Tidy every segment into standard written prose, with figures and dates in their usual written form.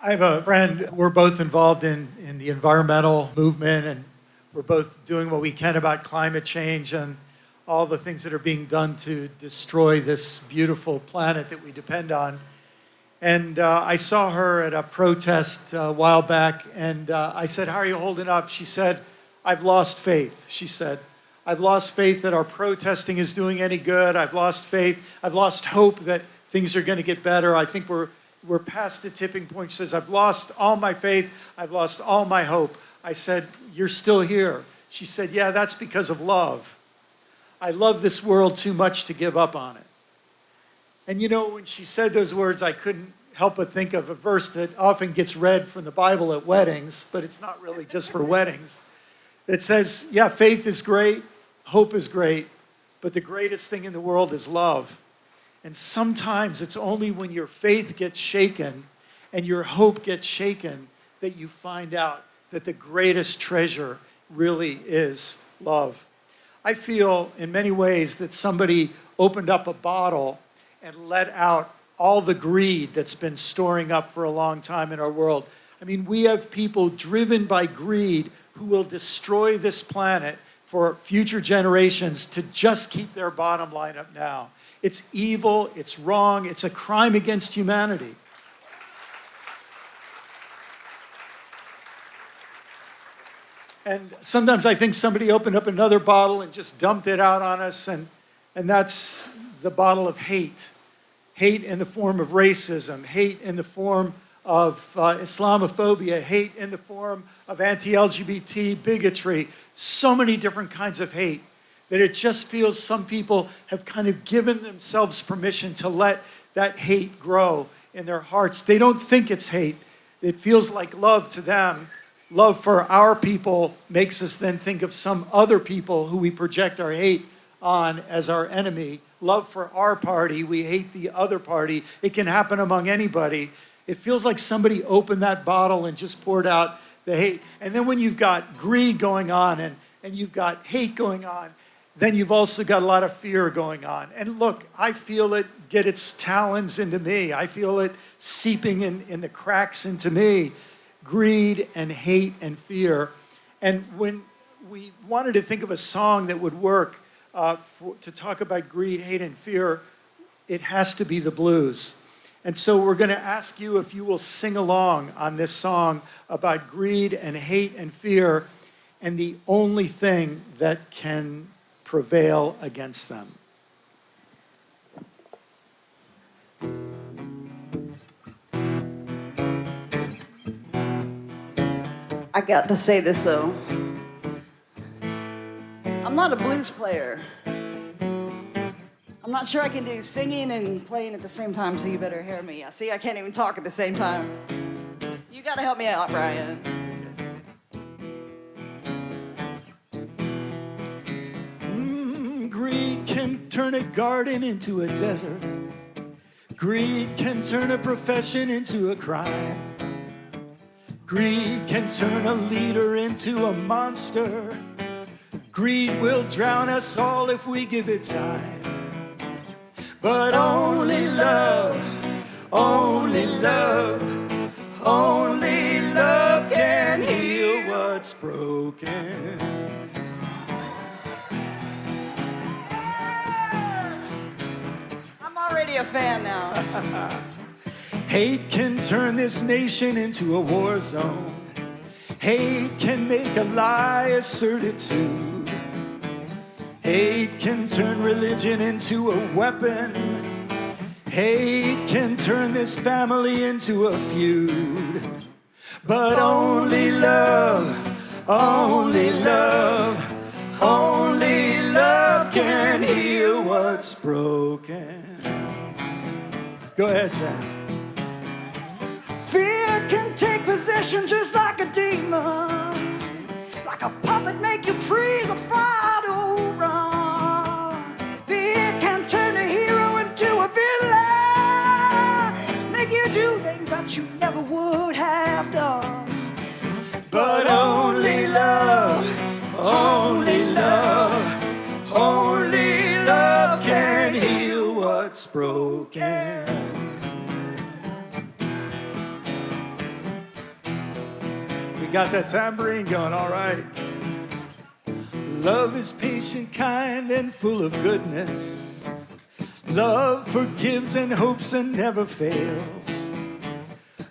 I have a friend. We're both involved in the environmental movement, and we're both doing what we can about climate change and all the things that are being done to destroy this beautiful planet that we depend on. And I saw her at a protest a while back, and I said, "How are you holding up?" She said, "I've lost faith." She said, "I've lost faith that our protesting is doing any good. I've lost faith. I've lost hope that things are going to get better. I think we're past the tipping point." She says, "I've lost all my faith. I've lost all my hope." I said, "You're still here." She said, "Yeah, that's because of love. I love this world too much to give up on it." And you know, when she said those words, I couldn't help but think of a verse that often gets read from the Bible at weddings, but it's not really just for weddings. It says, yeah, faith is great, hope is great, but the greatest thing in the world is love. And sometimes it's only when your faith gets shaken and your hope gets shaken that you find out that the greatest treasure really is love. I feel in many ways that somebody opened up a bottle and let out all the greed that's been storing up for a long time in our world. I mean, we have people driven by greed who will destroy this planet for future generations to just keep their bottom line up now. It's evil, it's wrong, it's a crime against humanity. And sometimes I think somebody opened up another bottle and just dumped it out on us, and that's the bottle of hate. Hate in the form of racism, hate in the form of Islamophobia, hate in the form of anti-LGBT bigotry, so many different kinds of hate that it just feels some people have kind of given themselves permission to let that hate grow in their hearts. They don't think it's hate. It feels like love to them. Love for our people makes us then think of some other people who we project our hate on as our enemy. Love for our party, we hate the other party. It can happen among anybody. It feels like somebody opened that bottle and just poured out the hate. And then when you've got greed going on and you've got hate going on, then you've also got a lot of fear going on. And look, I feel it get its talons into me. I feel it seeping in the cracks into me. Greed and hate and fear. And when we wanted to think of a song that would work to talk about greed, hate, and fear, it has to be the blues. And so we're going to ask you if you will sing along on this song about greed and hate and fear and the only thing that can prevail against them. I got to say this though. I'm not a blues player. I'm not sure I can do singing and playing at the same time, so you better hear me. See, I can't even talk at the same time. You gotta help me out, Brian. Greed can turn a garden into a desert. Greed can turn a profession into a crime. Greed can turn a leader into a monster. Greed will drown us all if we give it time. But only love, only love, only love can heal what's broken. I'm already a fan now. Hate can turn this nation into a war zone. Hate can make a lie a certitude. Hate can turn religion into a weapon. Hate can turn this family into a feud. But only love, only love, only love can heal what's broken. Go ahead, Jen. Fear can take possession just like a demon. Like a puppet make you freeze or fly to run. Fear can turn a hero into a villain. Make you do things that you never would have done. But only love, only love, only love can heal what's broken. got that tambourine going, all right. Love is patient, kind, and full of goodness. Love forgives and hopes and never fails.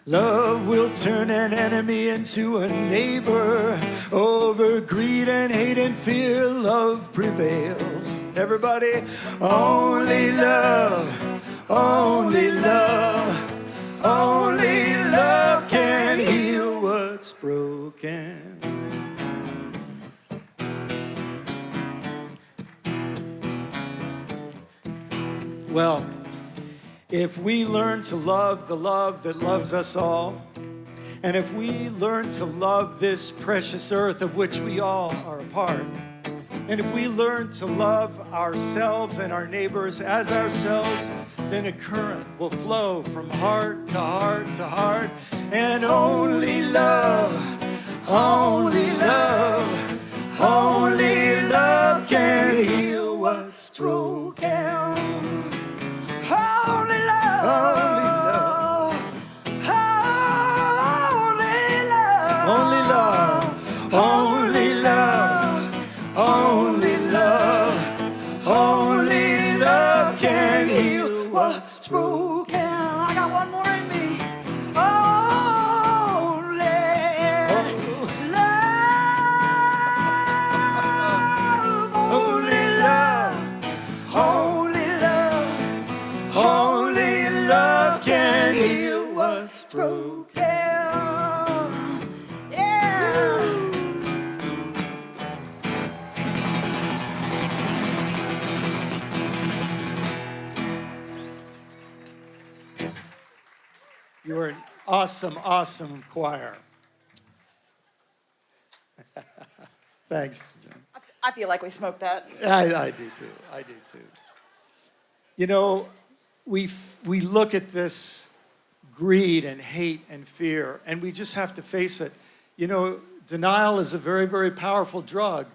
Love will turn an enemy into a neighbor. Over greed and hate and fear, love prevails. Everybody, only love, only love, only love can heal what's broken. Well, if we learn to love the love that loves us all, and if we learn to love this precious earth of which we all are a part, and if we learn to love ourselves and our neighbors as ourselves, then a current will flow from heart to heart to heart, and only love, only love, only love can heal what's broken. Only love, only love, only love, only love, only love, only love can heal what's broken. I got one more in me. Only love, only love, only love, only love can heal what's broken. Yeah. You are an awesome, awesome choir. Thanks, John. I feel like we smoked that. I do too. I do too. You know, we look at this greed and hate and fear, and we just have to face it. You know, denial is a very, very powerful drug,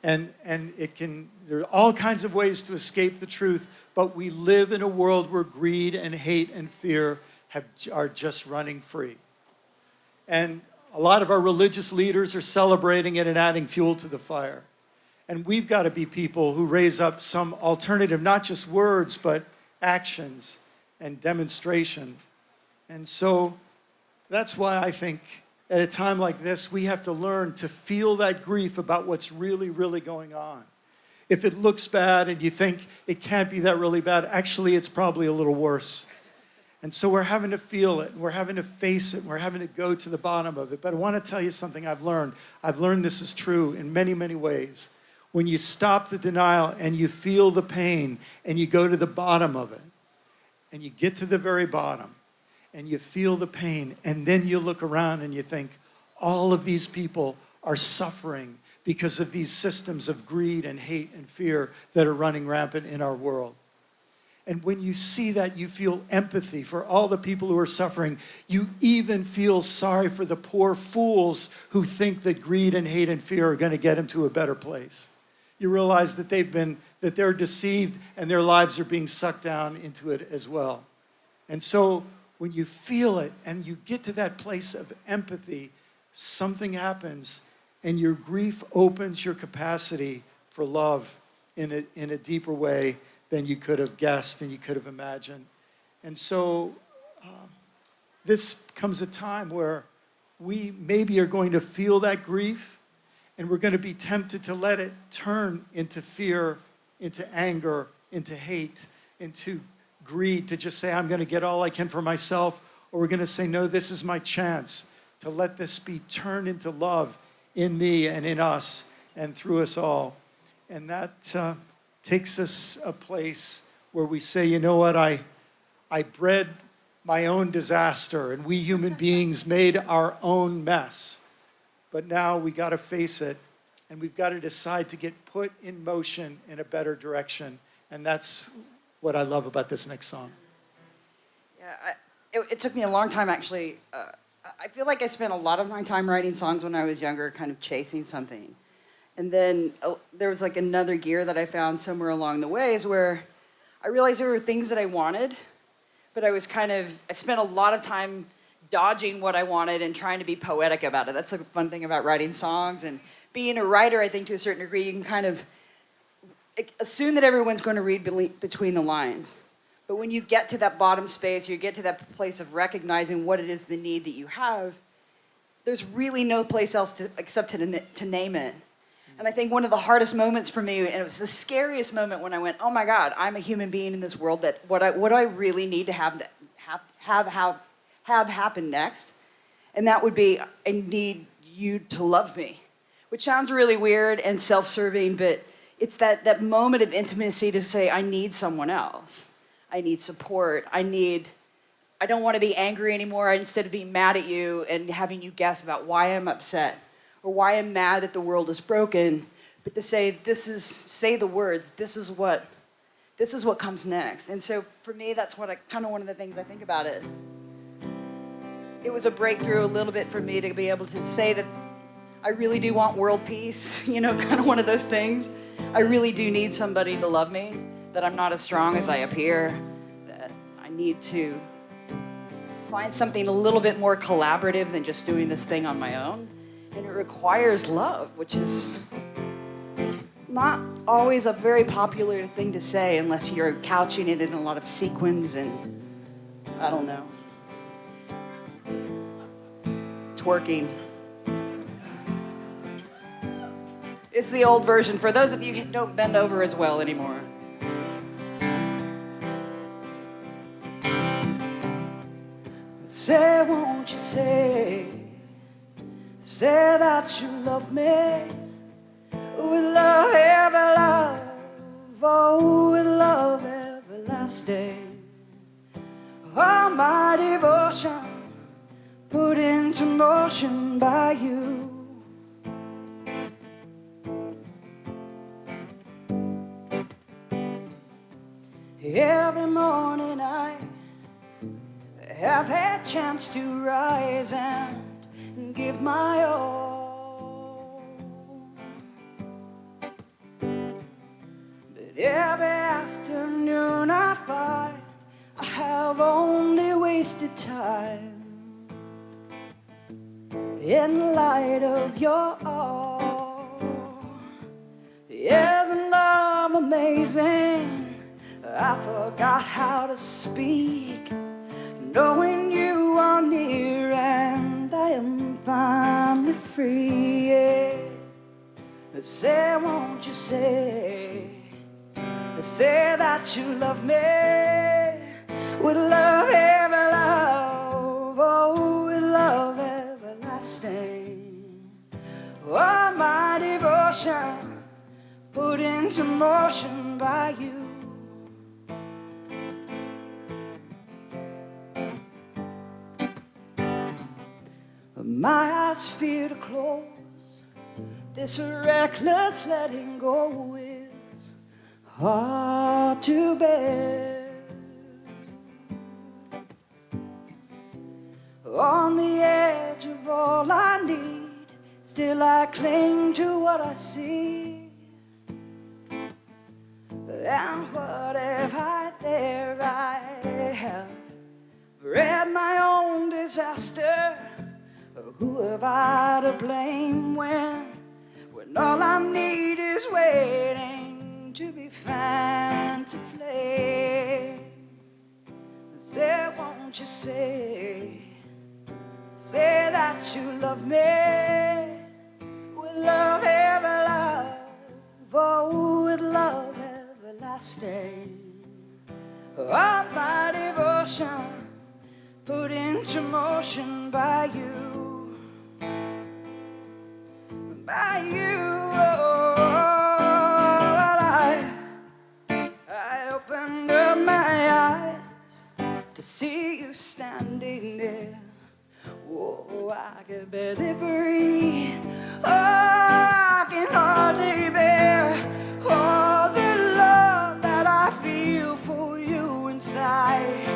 and there are all kinds of ways to escape the truth, but we live in a world where greed and hate and fear are just running free. And a lot of our religious leaders are celebrating it and adding fuel to the fire. And we've got to be people who raise up some alternative, not just words, but actions and demonstration. And so that's why I think at a time like this, we have to learn to feel that grief about what's really, really going on. If it looks bad and you think it can't be that really bad, actually it's probably a little worse. And so we're having to feel it, and we're having to face it, and we're having to go to the bottom of it. But I want to tell you something I've learned. I've learned this is true in many, many ways. When you stop the denial and you feel the pain and you go to the bottom of it, and you get to the very bottom, and you feel the pain, and then you look around and you think, all of these people are suffering because of these systems of greed and hate and fear that are running rampant in our world. And when you see that, you feel empathy for all the people who are suffering. You even feel sorry for the poor fools who think that greed and hate and fear are going to get them to a better place. You realize that they're deceived and their lives are being sucked down into it as well. And so when you feel it and you get to that place of empathy, something happens and your grief opens your capacity for love in a deeper way than you could have guessed and you could have imagined. And so this comes a time where we maybe are going to feel that grief, and we're going to be tempted to let it turn into fear, into anger, into hate, into greed, to just say, I'm going to get all I can for myself. Or we're going to say, no, this is my chance to let this be turned into love in me and in us and through us all. And that takes us a place where we say, you know what, I bred my own disaster, and we human beings made our own mess. But now we got to face it, and we've got to decide to get put in motion in a better direction. And that's what I love about this next song. Yeah, it took me a long time, actually. I feel like I spent a lot of my time writing songs when I was younger, kind of chasing something. And then there was like another gear that I found somewhere along the ways where I realized there were things that I wanted, but I spent a lot of time dodging what I wanted and trying to be poetic about it. That's a fun thing about writing songs. And being a writer, I think to a certain degree, you can kind of assume that everyone's going to read between the lines. But when you get to that bottom space, you get to that place of recognizing what it is, the need that you have, there's really no place else except to name it. And I think one of the hardest moments for me, and it was the scariest moment when I went, oh my God, I'm a human being in this world, that what do I really need to have happen next? And that would be, I need you to love me, which sounds really weird and self-serving, but it's that moment of intimacy to say, I need someone else. I need support. I don't want to be angry anymore. Instead of being mad at you and having you guess about why I'm upset or why I'm mad that the world is broken, but to say, say the words, this is what comes next. And so for me, that's one of the things I think about it. It was a breakthrough a little bit for me to be able to say that I really do want world peace, kind of one of those things. I really do need somebody to love me, that I'm not as strong as I appear, that I need to find something a little bit more collaborative than just doing this thing on my own. And it requires love, which is not always a very popular thing to say unless you're couching it in a lot of sequins and, I don't know, twerking. It's the old version for those of you who don't bend over as well anymore. Say, won't you say that you love me with love, every love, oh, with love everlasting. All my devotion put into motion by you. Every morning I have had chance to rise and give my all. But every afternoon I find I have only wasted time in light of your all. Isn't love amazing? I forgot how to speak, knowing you are near and I am finally free. Yeah. Say, won't you say that you love me with love, every love, oh, with love everlasting. All my devotion put into motion by you. My eyes fear to close. This reckless letting go is hard to bear. On the edge of all I need, still I cling to what I see. And what if there I have read my own disaster? Who have I to blame when all I need is waiting to be fanned to flame? Say, won't you say that you love me with love, every love, oh, with love everlasting. All my devotion put into motion by you. By you, oh, I opened up my eyes to see you standing there. Oh, I can barely breathe. Oh, I can hardly bear all the love that I feel for you inside.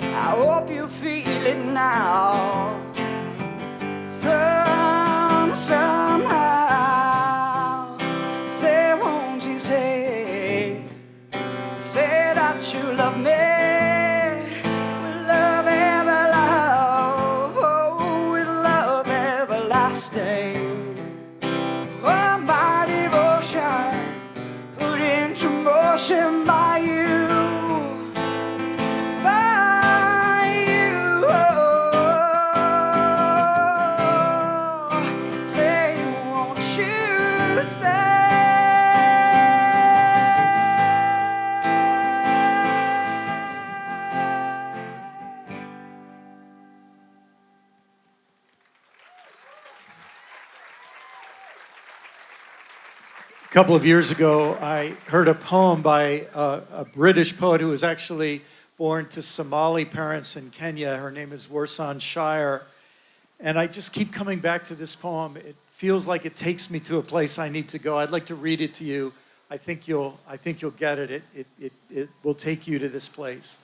I hope you feel it now. Somehow, say, won't you say that you love me with love, every love, stay. Oh, my devotion put into motion by you. By you. Say, won't you say? A couple of years ago, I heard a poem by a British poet who was actually born to Somali parents in Kenya. Her name is Warsan Shire. And I just keep coming back to this poem. It feels like it takes me to a place I need to go. I'd like to read it to you. I think you'll get it. It will take you to this place.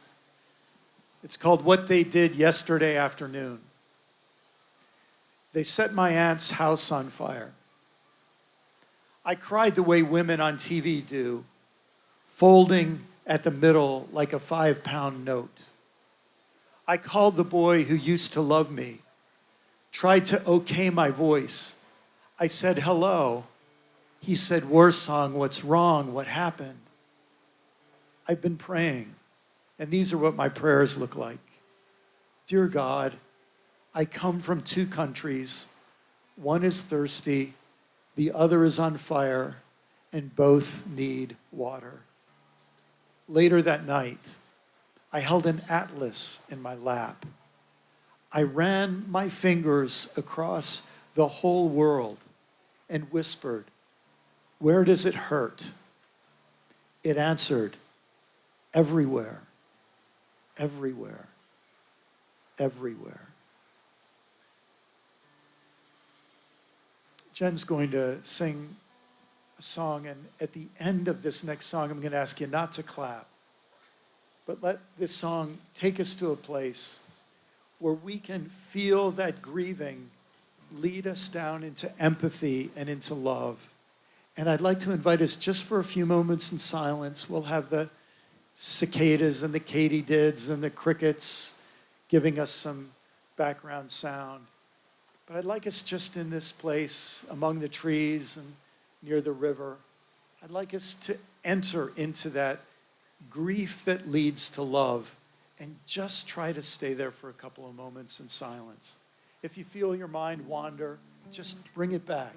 It's called What They Did Yesterday Afternoon. They set my aunt's house on fire. I cried the way women on TV do, folding at the middle like a 5-pound note. I called the boy who used to love me, tried to okay my voice. I said, hello. He said, Warsong, what's wrong? What happened? I've been praying, and these are what my prayers look like. Dear God, I come from 2 countries. One is thirsty, the other is on fire, and both need water. Later that night, I held an atlas in my lap. I ran my fingers across the whole world and whispered, where does it hurt? It answered, everywhere, everywhere, everywhere. Jen's going to sing a song, and at the end of this next song, I'm going to ask you not to clap, but let this song take us to a place where we can feel that grieving lead us down into empathy and into love. And I'd like to invite us just for a few moments in silence. We'll have the cicadas and the katydids and the crickets giving us some background sound. But I'd like us just in this place among the trees and near the river, I'd like us to enter into that grief that leads to love and just try to stay there for a couple of moments in silence. If you feel your mind wander, just bring it back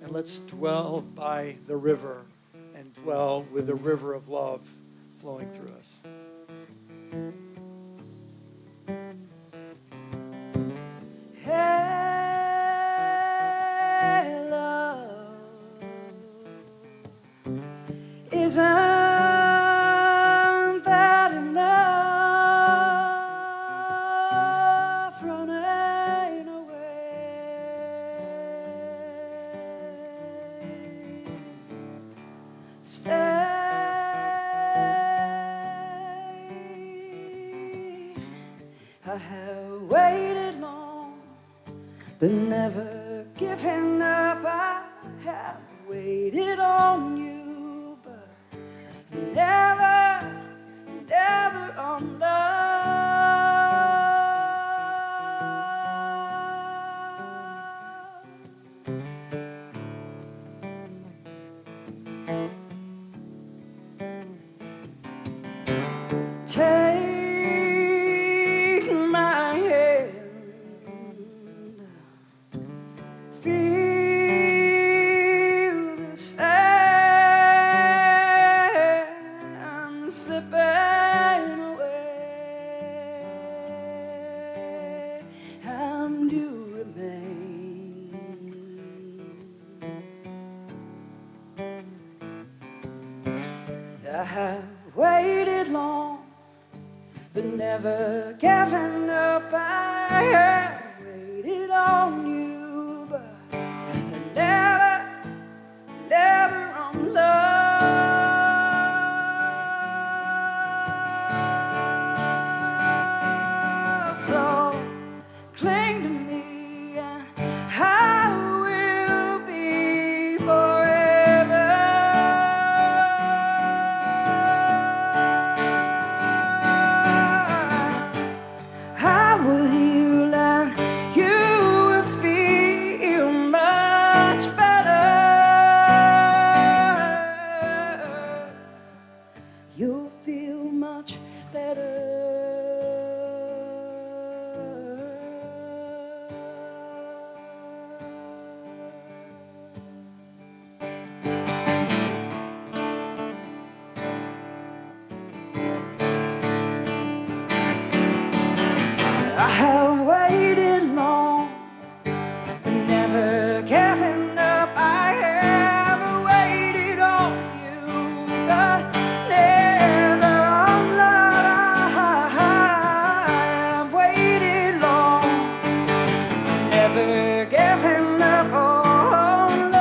and let's dwell by the river and dwell with the river of love flowing through us. Isn't that enough? Running away. Stay. I have waited long, but never given up. I have waited on you. Never, never on love. Take my hand, feel the sand slipping away, and you remain. I have waited long, but never given up. I have waited on you, but never, never on love. So cling to me, and I will be forever. I will heal and never giving up on love.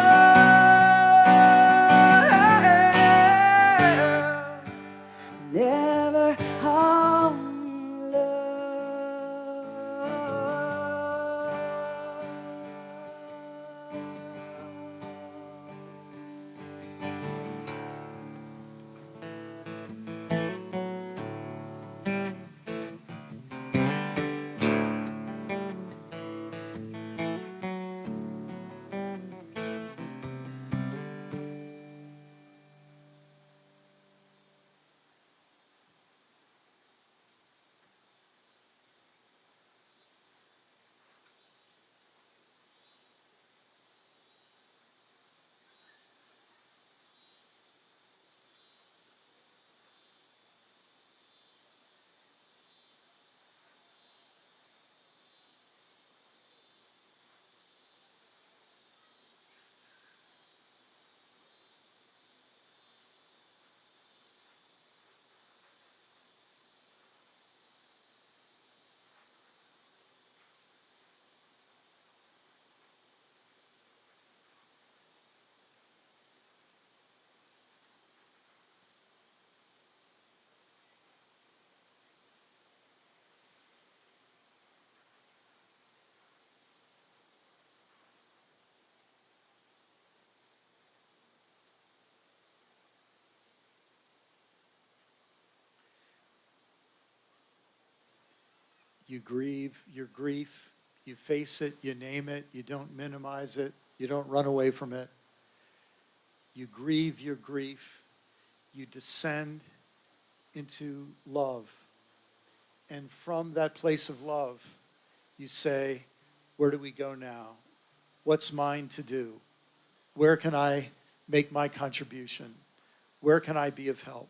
Never on love. You grieve your grief, you face it, you name it, you don't minimize it, you don't run away from it. You grieve your grief, you descend into love. And from that place of love, you say, where do we go now? What's mine to do? Where can I make my contribution? Where can I be of help?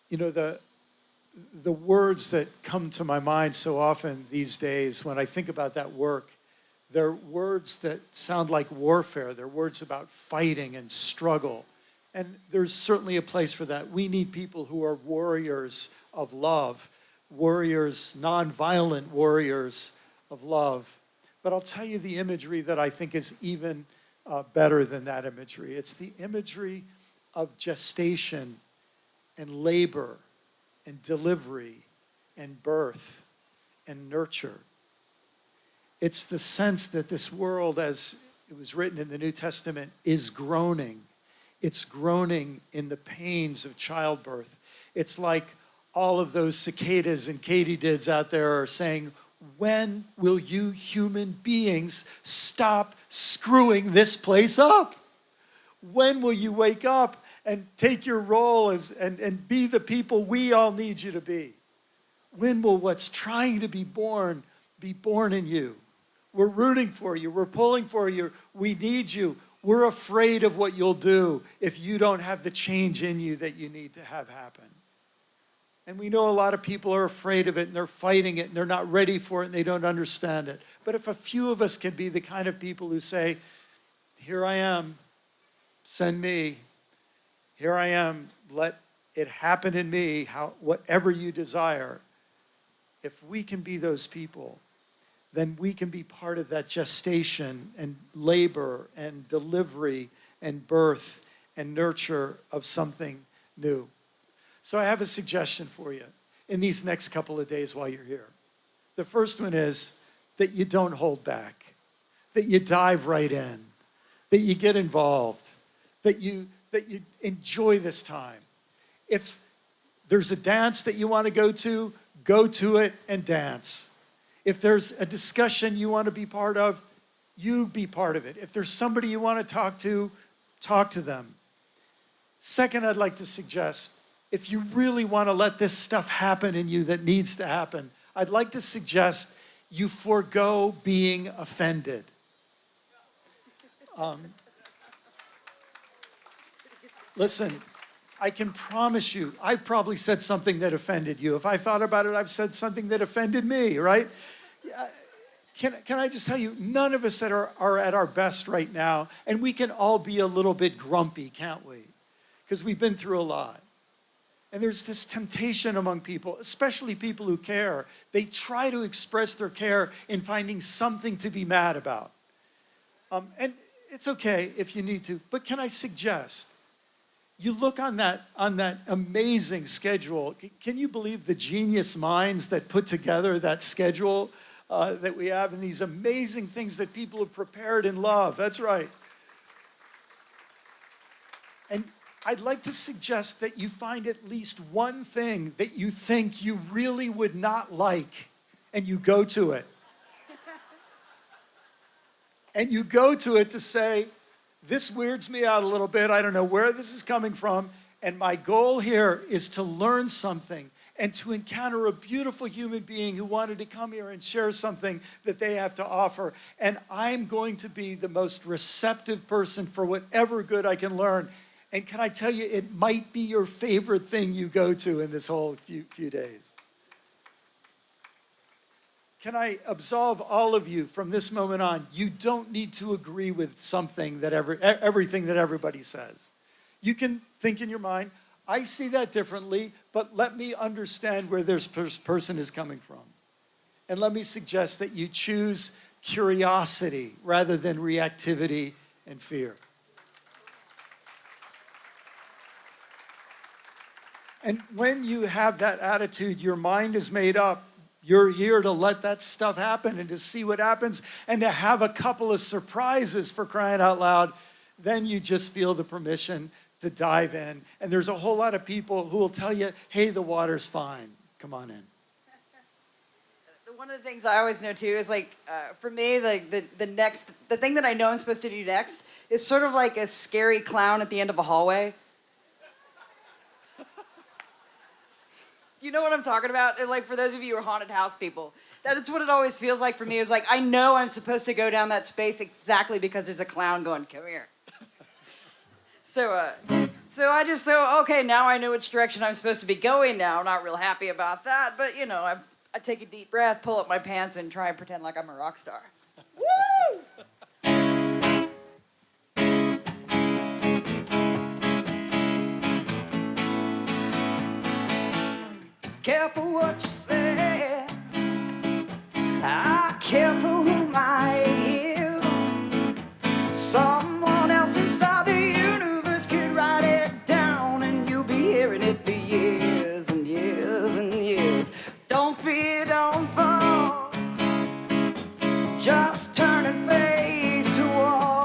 You know, the words that come to my mind so often these days when I think about that work, they're words that sound like warfare. They're words about fighting and struggle. And there's certainly a place for that. We need people who are warriors of love, warriors, nonviolent warriors of love. But I'll tell you the imagery that I think is even better than that imagery. It's the imagery of gestation and labor and delivery and birth and nurture. It's the sense that this world, as it was written in the New Testament, is groaning. It's groaning in the pains of childbirth. It's like all of those cicadas and katydids out there are saying, when will you human beings stop screwing this place up? When will you wake up and take your role and be the people we all need you to be? When will what's trying to be born in you? We're rooting for you. We're pulling for you. We need you. We're afraid of what you'll do if you don't have the change in you that you need to have happen. And we know a lot of people are afraid of it and they're fighting it and they're not ready for it and they don't understand it. But if a few of us can be the kind of people who say, here I am, send me. Here I am, let it happen in me, whatever you desire. If we can be those people, then we can be part of that gestation and labor and delivery and birth and nurture of something new. So I have a suggestion for you in these next couple of days while you're here. The first one is that you don't hold back, that you dive right in, that you get involved, that you enjoy this time. If there's a dance that you want to go to it and dance. If there's a discussion you want to be part of, you be part of it. If there's somebody you want to talk to them. Second, I'd like to suggest, if you really want to let this stuff happen in you that needs to happen, I'd like to suggest you forego being offended. Listen, I can promise you, I've probably said something that offended you. If I thought about it, I've said something that offended me, right? Can I just tell you, none of us are at our best right now, and we can all be a little bit grumpy, can't we? Because we've been through a lot. And there's this temptation among people, especially people who care. They try to express their care in finding something to be mad about. And it's okay if you need to, but can I suggest, you look on that amazing schedule. Can you believe the genius minds that put together that schedule that we have, and these amazing things that people have prepared in love? That's right. And I'd like to suggest that you find at least one thing that you think you really would not like, and you go to it. And you go to it to say, this weirds me out a little bit. I don't know where this is coming from. And my goal here is to learn something and to encounter a beautiful human being who wanted to come here and share something that they have to offer. And I'm going to be the most receptive person for whatever good I can learn. And can I tell you, it might be your favorite thing you go to in this whole few days. Can I absolve all of you from this moment on? You don't need to agree with something that everything that everybody says. You can think in your mind, I see that differently, but let me understand where this person is coming from. And let me suggest that you choose curiosity rather than reactivity and fear. And when you have that attitude, your mind is made up. You're here to let that stuff happen and to see what happens and to have a couple of surprises, for crying out loud. Then you just feel the permission to dive in. And there's a whole lot of people who will tell you, hey, the water's fine. Come on in. One of the things I always know too is like, for me, like the thing that I know I'm supposed to do next is sort of like a scary clown at the end of a hallway. You know what I'm talking about? And like for those of you who are haunted house people, that's what it always feels like for me. It's like, I know I'm supposed to go down that space exactly because there's a clown going, come here. So I just, okay, now I know which direction I'm supposed to be going now. I'm not real happy about that, but you know, I take a deep breath, pull up my pants, and try and pretend like I'm a rock star. Woo! Careful what you say. Careful whom I hear. Someone else inside the universe could write it down, and you'll be hearing it for years and years and years. Don't fear, don't fall. Just turn and face the wall.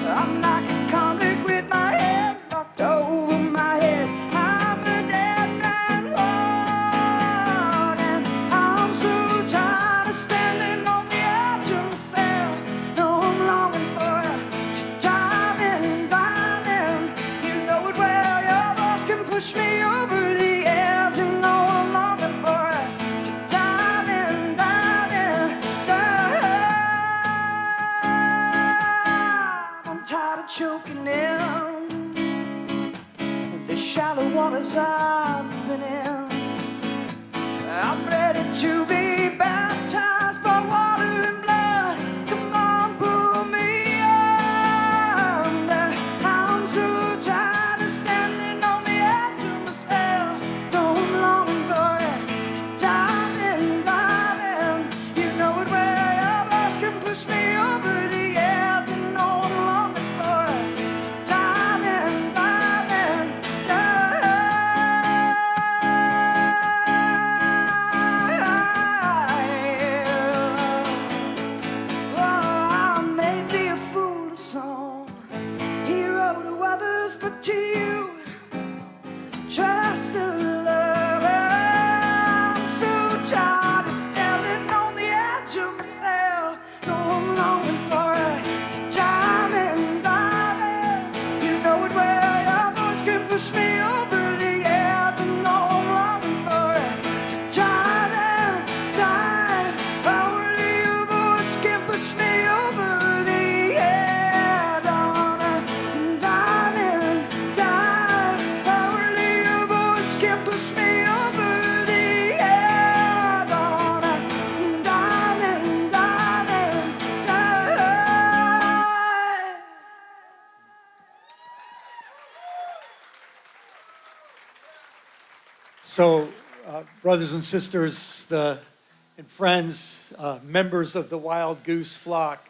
I'm like a convict with my head locked over my head. I'm a dead man walking. I'm so tired of standing on the edge of myself. No, I'm longing for you to dive in, dive in. You know it well, your voice can push me over the edge. You know I'm longing for you to dive in, dive in, dive. I'm tired of choking in the shallow waters I've been in. I'm ready to be baptized by water and blood. Come on, pull me under. I'm so tired of standing on the edge of myself. No, I'm longing for it to dive in, dive in. You know it well, your voice can push me over the edge. You know I'm longing for it to dive in, dive in, dive. Oh, I may be a fool to some, hero to others, but to you, just a lover. I'm so tired of standing on the edge of myself. No, I'm longing for it to dive in, dive in. You know it well, your voice can push me over the edge. You know I'm longing for it to dive in, dive. Only your voice can push me over the edge. Dive in, dive. Only your voice can push me over the edge. Dive in, dive in, dive. So, brothers and sisters and friends, members of the Wild Goose flock,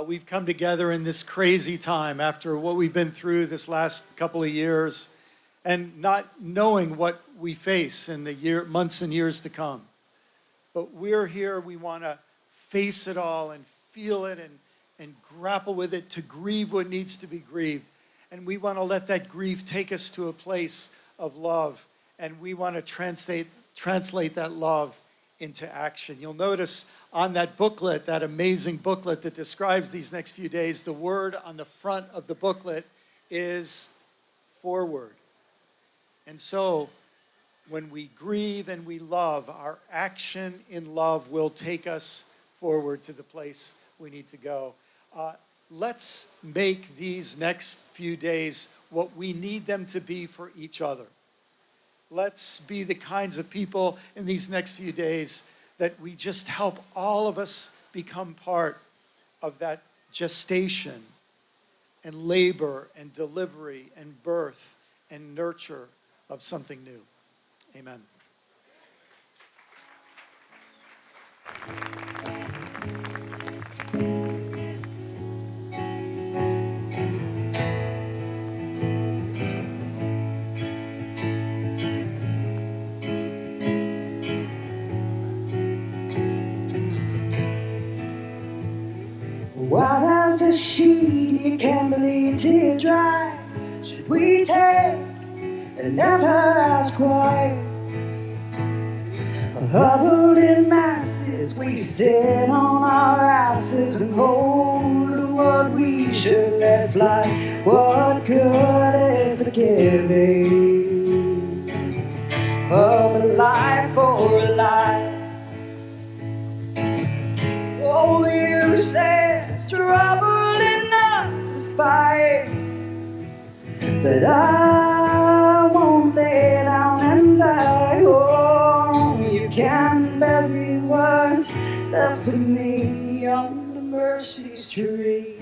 we've come together in this crazy time after what we've been through this last couple of years and not knowing what we face in the months and years to come. But we're here, we want to face it all and feel it and grapple with it, to grieve what needs to be grieved. And we want to let that grief take us to a place of love. And we want to translate that love into action. You'll notice on that booklet, that amazing booklet that describes these next few days, the word on the front of the booklet is forward. And so when we grieve and we love, our action in love will take us forward to the place we need to go. Let's make these next few days what we need them to be for each other. Let's be the kinds of people in these next few days that we just help all of us become part of that gestation and labor and delivery and birth and nurture of something new. Amen. White as a sheet, you can't believe till dry. Should we tear and never ask why? Huddled in masses, we sit on our asses and hold what we should let fly. What good is the giving of a life for a life? Oh, you say it's trouble enough to fight, but I won't lay down and die. Oh, you can't bury what's left of me under mercy's tree.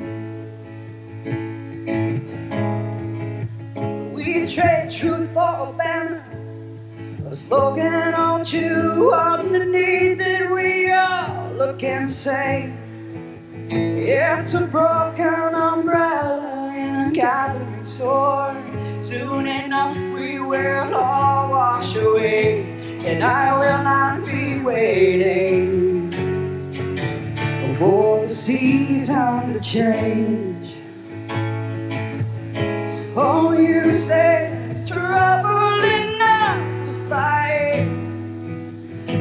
We trade truth for a banner, a slogan or two. Underneath it we all look and say, it's a broken umbrella in a gathering storm. Soon enough we will all wash away, and I will not be waiting for the season to change. Oh, you say it's trouble enough to fight,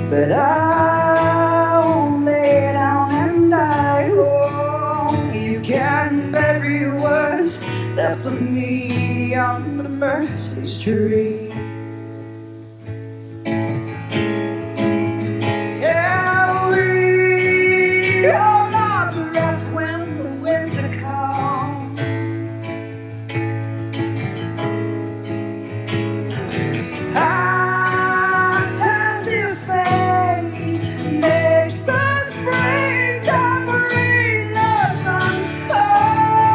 but I won't lay down and die. Oh, you can't bury what's left of me under mercy's tree. Yeah, we hold our breath when the winter comes. Our tested faith makes the springtime bring the sun. Oh,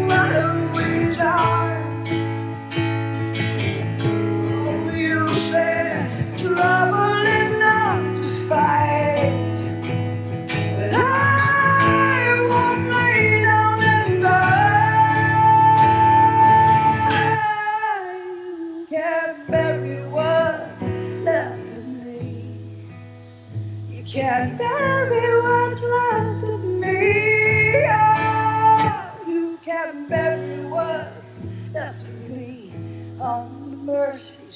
what have we done? Oh, you said it's trouble enough to fight, but I won't lay down and die. You can't bury what's left of me. You can't bury what's left of me. Oh, you can't bury what's left of me under mercy.